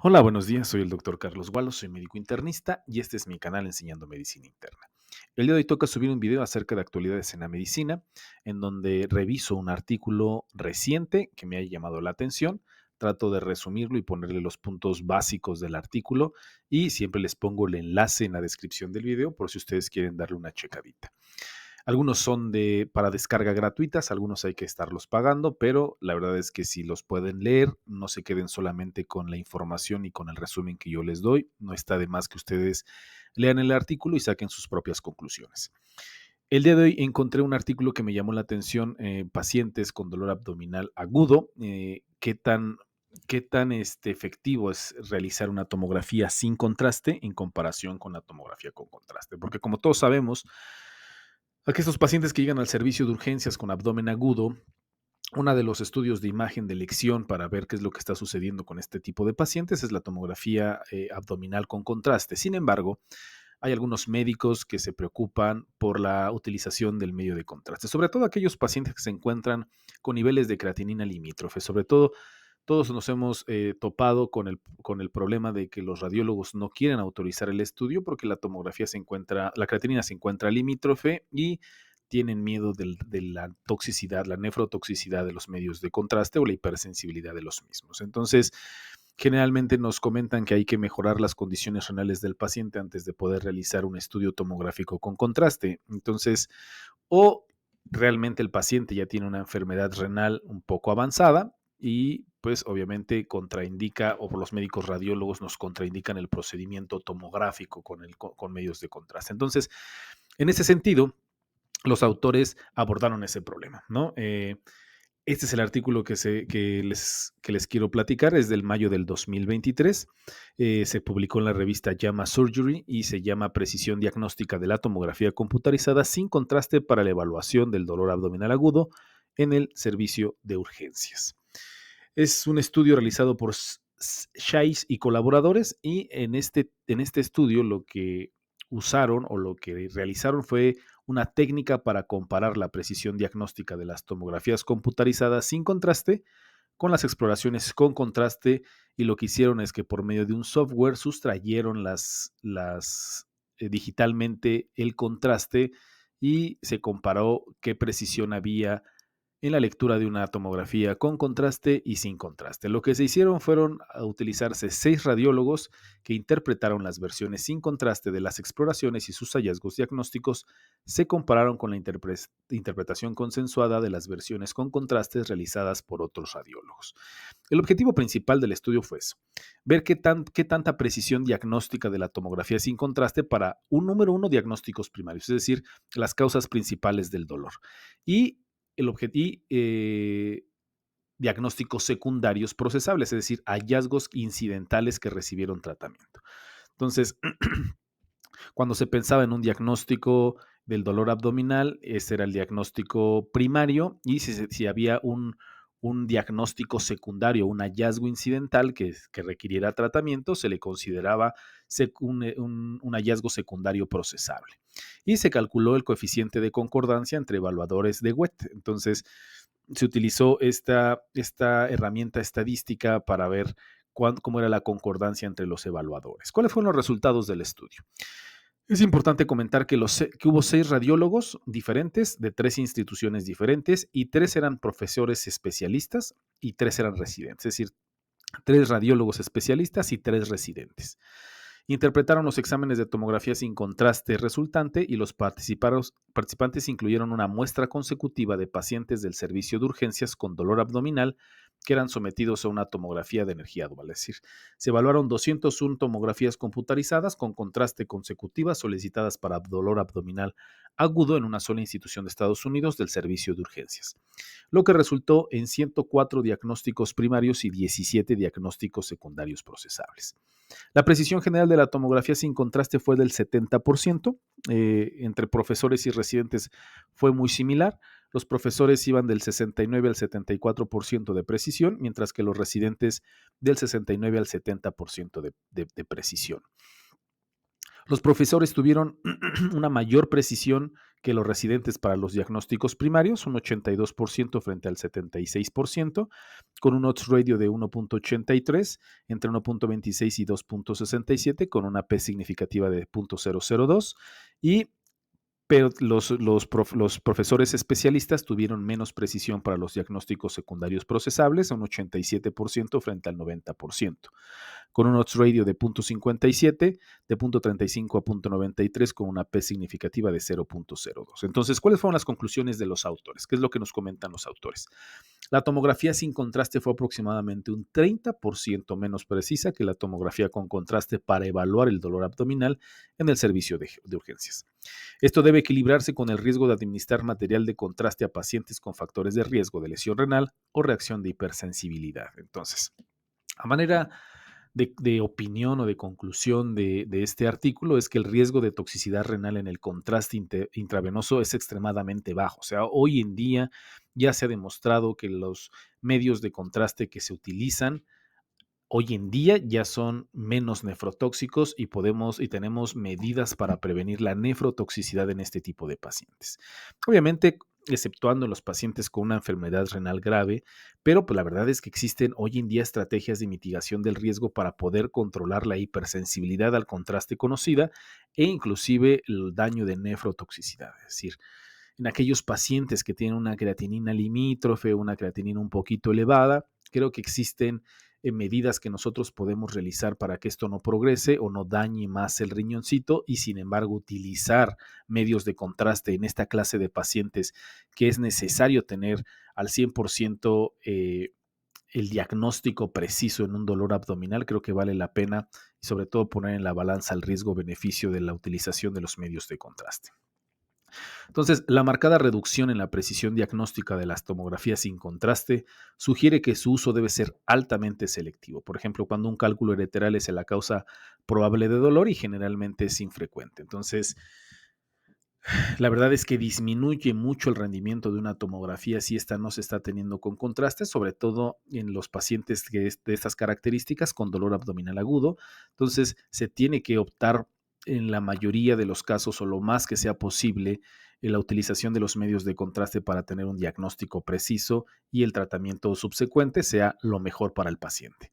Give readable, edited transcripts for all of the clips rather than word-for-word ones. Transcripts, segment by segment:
Hola, buenos días. Soy el doctor Carlos Gualo, soy médico internista y este es mi canal Enseñando Medicina Interna. El día de hoy toca subir un video acerca de actualidades en la medicina, en donde reviso un artículo reciente que me ha llamado la atención, trato de resumirlo y ponerle los puntos básicos del artículo y siempre les pongo el enlace en la descripción del video por si ustedes quieren darle una checadita. Algunos son para descarga gratuitas, algunos hay que estarlos pagando, pero la verdad es que si los pueden leer, no se queden solamente con la información y con el resumen que yo les doy. No está de más que ustedes lean el artículo y saquen sus propias conclusiones. El día de hoy encontré un artículo que me llamó la atención, pacientes con dolor abdominal agudo, qué tan efectivo es realizar una tomografía sin contraste en comparación con la tomografía con contraste. Porque como todos sabemos, estos pacientes que llegan al servicio de urgencias con abdomen agudo, uno de los estudios de imagen de elección para ver qué es lo que está sucediendo con este tipo de pacientes es la tomografía abdominal con contraste. Sin embargo, hay algunos médicos que se preocupan por la utilización del medio de contraste, sobre todo aquellos pacientes que se encuentran con niveles de creatinina limítrofe, sobre todo todos nos hemos topado con el problema de que los radiólogos no quieren autorizar el estudio porque la creatinina se encuentra limítrofe y tienen miedo de la toxicidad, la nefrotoxicidad de los medios de contraste o la hipersensibilidad de los mismos. Entonces, generalmente nos comentan que hay que mejorar las condiciones renales del paciente antes de poder realizar un estudio tomográfico con contraste. Entonces, o realmente el paciente ya tiene una enfermedad renal un poco avanzada y pues obviamente contraindica o los médicos radiólogos nos contraindican el procedimiento tomográfico con medios de contraste. Entonces, en ese sentido, los autores abordaron ese problema, ¿no? Este es el artículo que les quiero platicar, es del mayo del 2023. Se publicó en la revista JAMA Surgery y se llama Precisión diagnóstica de la tomografía computarizada sin contraste para la evaluación del dolor abdominal agudo en el servicio de urgencias. Es un estudio realizado por Scheiss y colaboradores y en este estudio lo que usaron o lo que realizaron fue una técnica para comparar la precisión diagnóstica de las tomografías computarizadas sin contraste con las exploraciones con contraste y lo que hicieron es que por medio de un software sustrayeron digitalmente el contraste y se comparó qué precisión había en la lectura de una tomografía con contraste y sin contraste. Lo que se hicieron fueron a utilizarse 6 radiólogos que interpretaron las versiones sin contraste de las exploraciones y sus hallazgos diagnósticos se compararon con la interpretación consensuada de las versiones con contrastes realizadas por otros radiólogos. El objetivo principal del estudio fue eso, ver qué tanta precisión diagnóstica de la tomografía sin contraste para un número uno diagnósticos primarios, es decir, las causas principales del dolor. Y el objetivo diagnósticos secundarios procesables, es decir, hallazgos incidentales que recibieron tratamiento. Entonces, cuando se pensaba en un diagnóstico del dolor abdominal, ese era el diagnóstico primario y si había un diagnóstico secundario, un hallazgo incidental que requiriera tratamiento, se le consideraba un hallazgo secundario procesable. Y se calculó el coeficiente de concordancia entre evaluadores de Wet. Entonces, se utilizó esta herramienta estadística para ver cómo era la concordancia entre los evaluadores. ¿Cuáles fueron los resultados del estudio? Es importante comentar que hubo 6 radiólogos diferentes de 3 instituciones diferentes y 3 eran profesores especialistas y 3 eran residentes, es decir, 3 radiólogos especialistas y 3 residentes. Interpretaron los exámenes de tomografía sin contraste resultante y los participantes incluyeron una muestra consecutiva de pacientes del servicio de urgencias con dolor abdominal que eran sometidos a una tomografía de energía dual. Es decir, se evaluaron 201 tomografías computarizadas con contraste consecutivas solicitadas para dolor abdominal agudo en una sola institución de Estados Unidos del servicio de urgencias, lo que resultó en 104 diagnósticos primarios y 17 diagnósticos secundarios procesables. La precisión general de la tomografía sin contraste fue del 70%, entre profesores y residentes fue muy similar. Los profesores iban del 69 al 74% de precisión, mientras que los residentes del 69 al 70% de precisión. Los profesores tuvieron una mayor precisión que los residentes para los diagnósticos primarios, un 82% frente al 76%, con un odds ratio de 1.83, entre 1.26 y 2.67, con una P significativa de 0.002, y pero los profesores especialistas tuvieron menos precisión para los diagnósticos secundarios procesables, un 87% frente al 90%, con un odds ratio de 0.57, de 0.35 a 0.93, con una P significativa de 0.02. Entonces, ¿cuáles fueron las conclusiones de los autores? ¿Qué es lo que nos comentan los autores? La tomografía sin contraste fue aproximadamente un 30% menos precisa que la tomografía con contraste para evaluar el dolor abdominal en el servicio de urgencias. Esto debe equilibrarse con el riesgo de administrar material de contraste a pacientes con factores de riesgo de lesión renal o reacción de hipersensibilidad. Entonces, a manera de opinión o de conclusión de este artículo es que el riesgo de toxicidad renal en el contraste intravenoso es extremadamente bajo. O sea, hoy en día ya se ha demostrado que los medios de contraste que se utilizan hoy en día ya son menos nefrotóxicos y tenemos medidas para prevenir la nefrotoxicidad en este tipo de pacientes. Obviamente, exceptuando en los pacientes con una enfermedad renal grave, pero pues la verdad es que existen hoy en día estrategias de mitigación del riesgo para poder controlar la hipersensibilidad al contraste conocida e inclusive el daño de nefrotoxicidad. Es decir, en aquellos pacientes que tienen una creatinina limítrofe, una creatinina un poquito elevada, creo que existen medidas que nosotros podemos realizar para que esto no progrese o no dañe más el riñoncito y sin embargo utilizar medios de contraste en esta clase de pacientes que es necesario tener al 100% el diagnóstico preciso en un dolor abdominal, creo que vale la pena y sobre todo poner en la balanza el riesgo-beneficio de la utilización de los medios de contraste. Entonces, la marcada reducción en la precisión diagnóstica de las tomografías sin contraste sugiere que su uso debe ser altamente selectivo. Por ejemplo, cuando un cálculo hereditario es la causa probable de dolor y generalmente es infrecuente. Entonces, la verdad es que disminuye mucho el rendimiento de una tomografía si esta no se está teniendo con contraste, sobre todo en los pacientes de estas características con dolor abdominal agudo. Entonces, se tiene que optar en la mayoría de los casos o lo más que sea posible en la utilización de los medios de contraste para tener un diagnóstico preciso y el tratamiento subsecuente sea lo mejor para el paciente.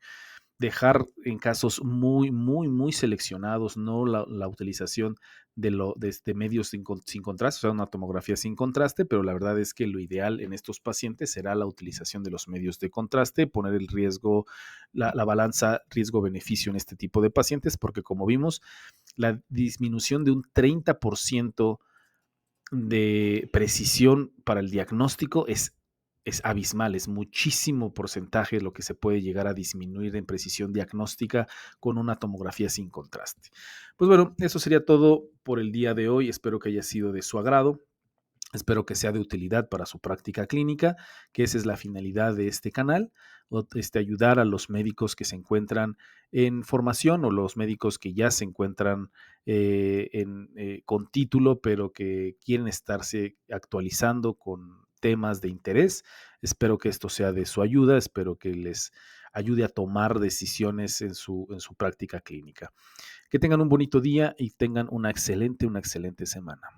Dejar en casos muy seleccionados, no la utilización de medios sin contraste, o sea, una tomografía sin contraste, pero la verdad es que lo ideal en estos pacientes será la utilización de los medios de contraste, poner el riesgo, la balanza riesgo-beneficio en este tipo de pacientes, porque como vimos, la disminución de un 30% de precisión para el diagnóstico es abismal, es muchísimo porcentaje lo que se puede llegar a disminuir en precisión diagnóstica con una tomografía sin contraste. Pues bueno, eso sería todo por el día de hoy. Espero que haya sido de su agrado. Espero que sea de utilidad para su práctica clínica, que esa es la finalidad de este canal, ayudar a los médicos que se encuentran en formación o los médicos que ya se encuentran con título, pero que quieren estarse actualizando con temas de interés. Espero que esto sea de su ayuda, espero que les ayude a tomar decisiones en su práctica clínica. Que tengan un bonito día y tengan una excelente semana.